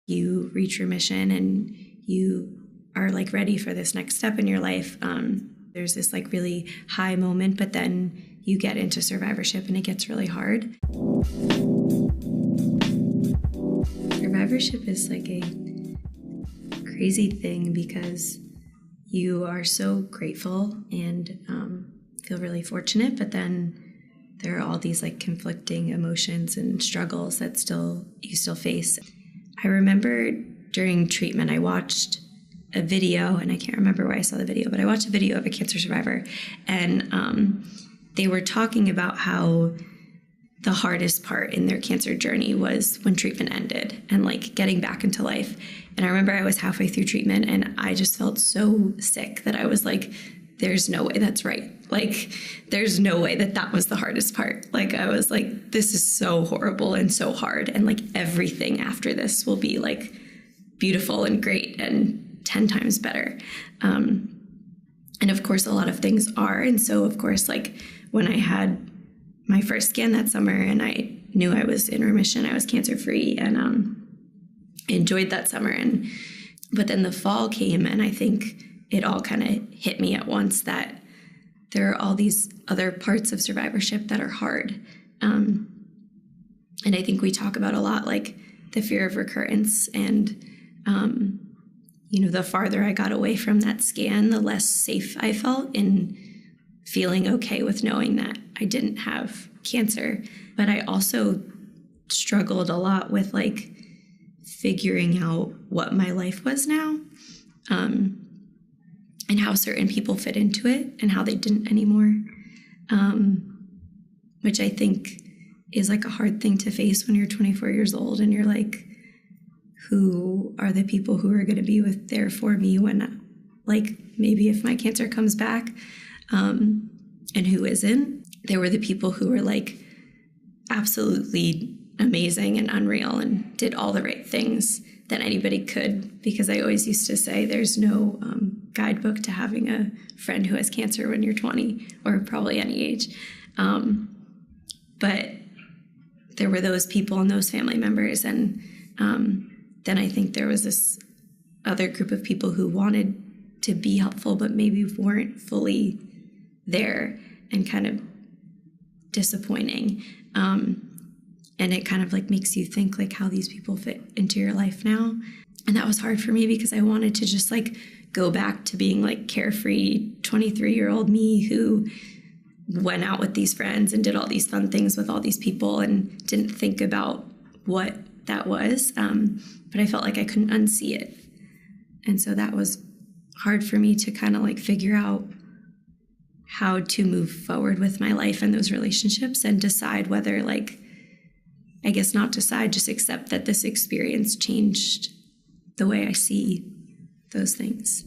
you reach remission and you are like ready for this next step in your life, there's this like really high moment, but then you get into survivorship and it gets really hard. Survivorship is like a crazy thing because you are so grateful and feel really fortunate, but then there are all these like conflicting emotions and struggles that you still face. I remember during treatment, I watched a video, and I can't remember where I saw the video, but I watched a video of a cancer survivor, and they were talking about how the hardest part in their cancer journey was when treatment ended and like getting back into life. And I remember I was halfway through treatment and I just felt so sick that I was like, there's no way that's right. Like, there's no way that was the hardest part. Like, I was like, this is so horrible and so hard. And like everything after this will be like beautiful and great and 10 times better. And of course, a lot of things are. And so, of course, like when I had my first scan that summer and I knew I was in remission, I was cancer free, and enjoyed that summer. But then the fall came, and I think it all kind of hit me at once that there are all these other parts of survivorship that are hard. And I think we talk about a lot, like the fear of recurrence. And, the farther I got away from that scan, the less safe I felt in feeling okay with knowing that I didn't have cancer. But I also struggled a lot with like figuring out what my life was now, and how certain people fit into it and how they didn't anymore, which I think is like a hard thing to face when you're 24 years old and you're like, who are the people who are going to be there for me when, like, maybe if my cancer comes back, and who isn't. There were the people who were like absolutely amazing and unreal and did all the right things that anybody could, because I always used to say there's no guidebook to having a friend who has cancer when you're 20 or probably any age. But there were those people and those family members. And then I think there was this other group of people who wanted to be helpful, but maybe weren't fully there, and kind of disappointing. And it kind of like makes you think like how these people fit into your life now. And that was hard for me because I wanted to just like go back to being like carefree 23-year-old me who went out with these friends and did all these fun things with all these people and didn't think about what that was. But I felt like I couldn't unsee it. And so that was hard for me to kind of like figure out how to move forward with my life and those relationships and decide whether like, I guess not decide, just accept that this experience changed the way I see those things.